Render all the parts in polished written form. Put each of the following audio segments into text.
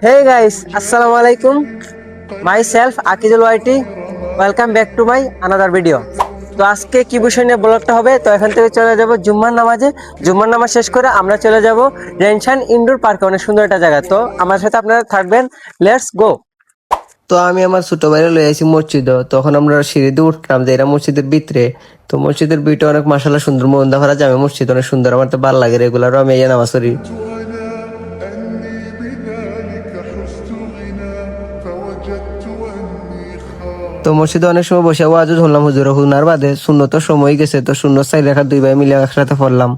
Hey guys, Assalamu alaikum. Myself Akizul Waiti. Welcome back to my another video. তো আজকে কি বিষয় নিয়ে ব্লগটা হবে, তো এখান থেকে চলে যাব জুম্মার নামাজে। জুম্মার নামাজ শেষ করে আমরা চলে যাব রেনশান ইনডোর পার্কে, অনেক সুন্দর একটা জায়গা। তো আমার সাথে আপনারা থাকবেন, লেটস গো। তো আমি আমার ছোট ভাইরা লই আইছি মসজিদ, তখন আমরা সিঁড়ি দিয়ে উঠলাম যে এরা মসজিদের ভিতরে। তো মসজিদের ভিতরে অনেক মাশাআল্লাহ সুন্দর, মন্দা ভরা জামে মসজিদ, অনেক সুন্দর। আমার তো ভালো লাগে, রেগুলার আমি এই নামাজ পড়ি। তো মসজিদে অনেক সময় বসে ওয়াজ শুনলাম, হুজুর হুনার বাদে শূন্য তো সময় গেছে, তো শূন্য চাই রেখা দুই ভাই মিলে একসাথে পড়লাম।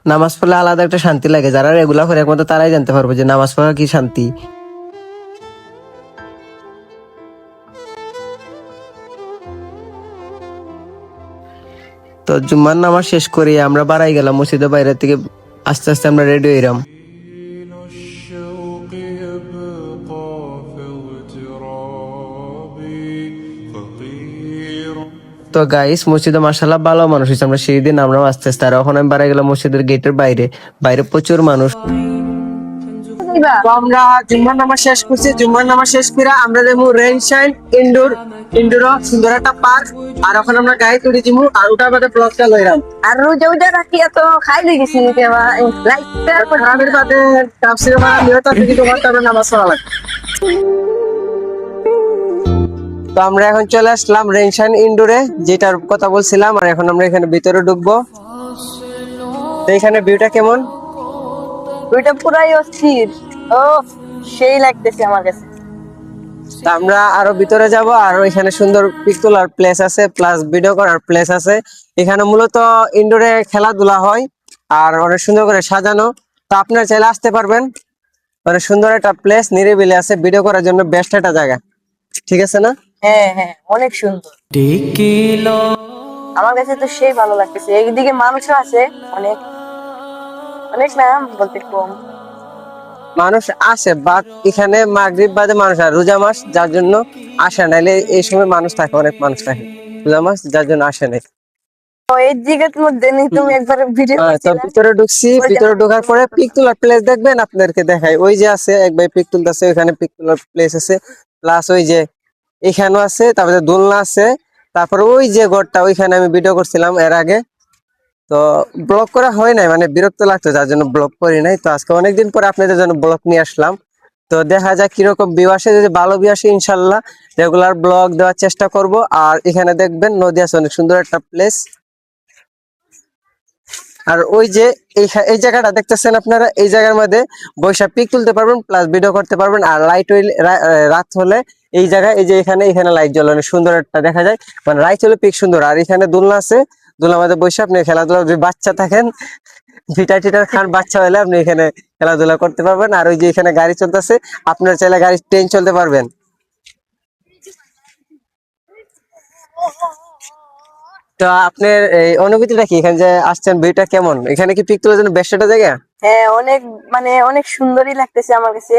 নামাজ পড়লে আলাদা একটা শান্তি লাগে, যারা রেগুলার করে একমাত্র তারাই জানতে পারবো যে নামাজ পড়া কি শান্তি। তো জুম্মার নামাজ শেষ করে আমরা বাড়াই গেলাম মসজিদের বাইরে থেকে। আস্তে আস্তে আমরা রেডি হইলাম। الشوق يبقى في اغتراب فقير তো গাইস, মসজিদে মাশাআল্লাহ ভালো মানুষ হয়েছে। আমরা সেই দিন আমরা আস্তে আস্তে, আর এখন আমি বাড়াই গেলাম মসজিদের গেটের বাইরে। বাইরে প্রচুর মানুষ। তো আমরা জুম্মার নামাজ শেষ করছি। জুম্মার নামাজ শেষ করে আমরা যাবো রেনশাইন ইনডোর। ইনডোর সুন্দর একটা পার্ক। আর এখন আমরা গাড়ি তুলে যাবো, আর ওটা বাদে ব্লগটা লইলাম। আর রোজা ওইটা রাখি এত খাই লেগেছি আমাদের বাদে তাফসীর বা নিয়ত আছে, কিন্তু ওখানে আমরা নামাজ পড়া লাগে। তো আমরা এখন চলে আসলাম রেনশাইন ইনডোরে, যেটার কথা বলছিলাম। আর এখন আমরা এখানে ভিতরে ঢুকবো। তো এখানে ভিউটা কেমন? ওইটা পুরাই অস্থির। ও সেই লাগতেছে আমার কাছে। তা আমরা আরো ভিতরে যাব, আর এখানে সুন্দর পিক তোলার প্লেস আছে, প্লাস ভিডিও করার প্লেস আছে। এখানে মূলত ইনডোরে খেলাধুলা হয়, আর অনেক সুন্দর করে সাজানো। তো আপনারা চাইলে আসতে পারবেন। অনেক সুন্দর একটা প্লেস, নিরিবিলি আছে, ভিডিও করার জন্য বেস্ট একটা জায়গা। ঠিক আছে না? হ্যাঁ হ্যাঁ, অনেক সুন্দর। আমার কাছে তো সেই ভালো লাগতেছে। এইদিকে মানুষও আছে অনেক, অনেক না বলতে কম। মানুষ আসে, বাট এখানে মাগরিব বাদে মানুষ আর রোজা মাস, যার জন্য আসে। নাইলে এই সময় মানুষ থাকে, অনেক মানুষ থাকে রোজা মাস, যার জন্য আসে নাই। তো এই জায়গার মধ্যে নেই তুমি একবার ভিডিও তো ভিতরে ঢুকছি। ভিতরে ঢোকার পরে পিক তোলার প্লেস দেখবেন, আপনাদেরকে দেখাই। ওই যে আছে এক ভাই পিক তুলতেছে, ওইখানে পিক তোলার প্লেস আছে। প্লাস ওই যে এখানেও আছে, তারপরে দোলনা আছে। তারপরে ওই যে ঘরটা, ওইখানে আমি ভিডিও করছিলাম এর আগে। তো ব্লগ করা হয় নাই, মানে বিরক্ত লাগতো, যার জন্য ব্লগ করি নাই। তো আজকে অনেকদিন পরে আপনাদের জন্য ব্লগ নিয়ে আসলাম। তো দেখা যাক কিরকম ভিউ আসে। যদি ভালো ভিউ আসে ইনশাল্লাহ রেগুলার ব্লগ দেওয়ার চেষ্টা করব। আর এখানে দেখবেন নদী আছে, অনেক সুন্দর একটা প্লেস। আর ওই যে এই জায়গাটা দেখতেছেন আপনারা, এই জায়গার মধ্যে বৈশাখ পিক তুলতে পারবেন, প্লাস ভিডিও করতে পারবেন। আর লাইট রাত হলে এই জায়গায়, এই যে এখানে লাইট জ্বলে, অনেক সুন্দর একটা দেখা যায়। মানে রাইট হলে পিক সুন্দর। আর এখানে দোলনা আছে, দোলনার মধ্যে বসে আপনি খেলাধুলা, যদি বাচ্চা থাকেন, ফিটার টিটার খান, বাচ্চা হলে আপনি এখানে খেলাধুলা করতে পারবেন। আর ওই যে এখানে গাড়ি চলতেছে, আপনার চাইলে গাড়ি ট্রেন চলতে পারবেন। তো আপনার এই অনুভূতিটা কি, এখানে যে আসছেন, ভিউটা কেমন? এখানে কি পিক তোলার জন্য বেস্ট একটা জায়গা? হ্যাঁ অনেক, মানে অনেক সুন্দরই লাগতেছে আমার কাছে।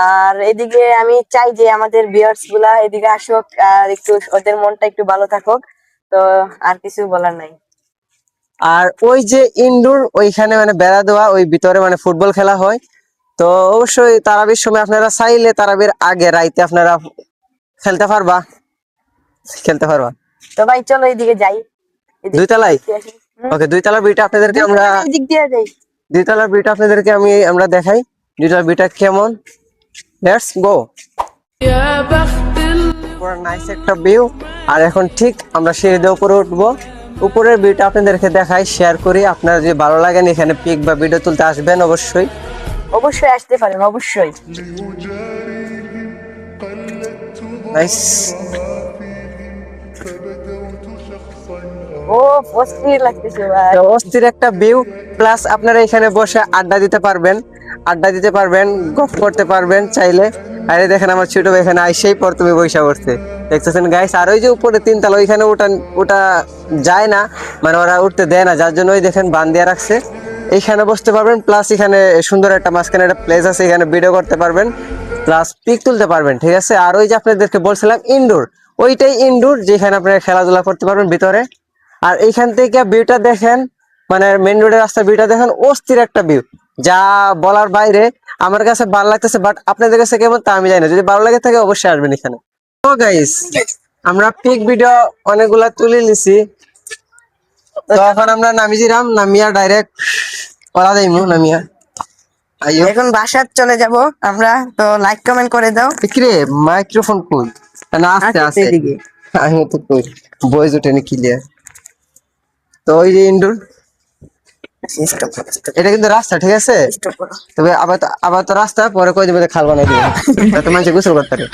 আর এদিকে আমি চাই যে আমাদের ভিউয়ার্স গুলা এদিকে আসুক, আর একটু ওদের মনটা একটু ভালো থাকুক। তো আর কিছু বলার নাই। আর ওই যে ইনডোর, ওইখানে মানে বেড়া দেওয়া, ওই ভিতরে মানে ফুটবল খেলা হয়। তো অবশ্যই তারাবির সময় আপনারা চাইলে তারাবির আগে রাইতে আপনারা খেলতে পারবা, খেলতে পারবা। তো ভাই চলো এইদিকে যাই, এদিক দুইতলায়? দিয়ে আসি। ওকে, দুইতলার ভিউটা আপনাদেরকে আমরা, এদিক দিয়ে যাই। দুইতলার ভিউটা আপনাদেরকে আমরা দেখাই। দুইতলার ভিউটা কেমন, লেটস গো। পুরো নাইস একটা ভিউ। আর এখন ঠিক আমরা সিঁড়ি দিয়ে উপরে উঠবো। উপরের ভিউটা আপনাদেরকে দেখাই, শেয়ার করি। আপনার যদি ভালো লাগেন এখানে পিক বা ভিডিও তুলতে আসবেন অবশ্যই। অবশ্যই আসতে পারেন, অবশ্যই। لأجاريهم قلدت নাইস। ضرائبي فبدوت شخصا ও অস্থির লাগতেছে ভাই। তো অস্থির একটা ভিউ। প্লাস আপনারা এখানে বসে আড্ডা দিতে পারবেন, আড্ডা দিতে পারবেন, গল্প করতে পারবেন চাইলে। আরে দেখেন আমার ছোট ভাই এখানে আইসেই প্রথমে বৈশা করছে, দেখতেছেন গাইস। আর ওই যে উপরে তিনতলা, ওইখানে ওটা যায় না, মানে ওরা উঠতে দেয় না, যার জন্য ওই দেখেন বান দিয়ে রাখছে। এইখানে বসতে পারবেন, প্লাস এখানে সুন্দর একটা মাঝখানে একটা প্লেস আছে, এখানে ভিডিও করতে পারবেন, প্লাস পিক তুলতে পারবেন। ঠিক আছে। আর ওই যে আপনাদেরকে বলছিলাম ইনডোর, ওইটাই ইনডোর, যেখানে আপনারা খেলাধুলা করতে পারবেন ভিতরে। আর এইখান থেকে ভিউটা দেখেন, মানে মেন রোডের রাস্তার ভিউটা দেখেন, অস্থির একটা ভিউ, যা বলার বাইরে। আমার কাছে ভালো লাগতেছে, বাট আপনাদের কাছে কেমন তা আমি জানি না। যদি ভালো লাগে থাকে অবশ্যই আসবেন এখানে। তো গাইস, আমরা পিক ভিডিও অনেকগুলা তুলে নিছি। তো এখন আমরা নামিয়া ডাইরেক্ট ওরা যাইমু নামিয়া। আইও এখন বাসায় চলে যাব আমরা, তো লাইক কমেন্ট করে দাও। কিরে মাইক্রোফোন কই? না আস্তে আছে আস্তে এদিকে। আমি তো কই বয়স ওঠেনি ক্লিয়ার। তো ওই যে ইন্ডোর, স্টপ করো, এটা কিন্তু রাস্তা, ঠিক আছে? স্টপ করো। তবে আবার তো রাস্তা পরে কই দিবে খাল বানাই দিবে, তাতে মানুষ গোসল করতে পারে।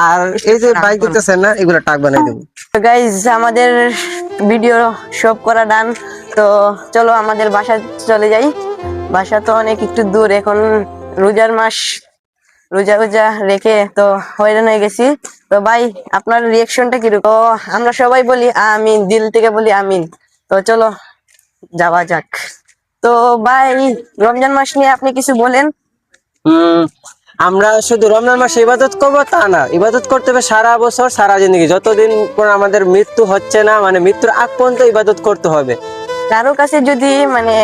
আর এই যে বাইক দিতেছেন না, এগুলো টাক বানাই দেবো। তো গাইজ আমাদের ভিডিও সব করা ডান। তো চলো আমাদের বাসা চলে যাই। বাসা তো অনেক একটু দূর, এখন রোজার মাস, রোজা রোজা রেখে তো হয়রান হয়ে গেছি। তো ভাই আপনার রিয়াকশনটা কিরকম? তো আমরা সবাই বলি আমিন, দিল থেকে বলি আমিন। তো চলো যাওয়া যাক। তো ভাই রমজান মাস নিয়ে আপনি কিছু বলেন। আমরা শুধু রমজান মাসে ইবাদত করবো তা না, ইবাদত করতে হবে সারা বছর সারা জিন্দগি, যতদিন পর আমাদের মৃত্যু হচ্ছে না, মানে মৃত্যুর আগ পর্যন্ত ইবাদত করতে হবে। কারো কাছে যদি মানে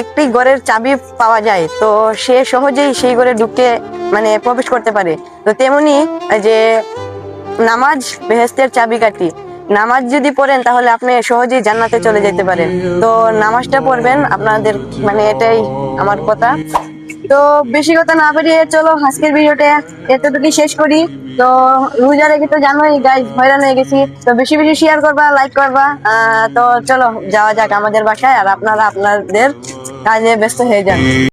একটি ঘরের চাবি পাওয়া যায়, তো সে সহজেই সেই ঘরে ঢুকে মানে প্রবেশ করতে পারে। তো তেমনি যে নামাজ বেহেশতের চাবিকাঠি, নামাজ যদি পড়েন তাহলে আপনি সহজেই জান্নাতে চলে যেতে পারেন। তো নামাজটা পড়বেন আপনাদের, মানে এটাই আমার কথা। তো বেশি কথা না বেরিয়ে চলো আজকের ভিডিওটা এতটুকুই শেষ করি। তো রোজা রেখে তো জানোই গাইজ হয়রান হয়ে গেছি। তো বেশি বেশি শেয়ার করবা, লাইক করবা। তো চলো যাওয়া যাক আমাদের বাসায়, আর আপনারা আপনাদের কাজে ব্যস্ত হয়ে যান।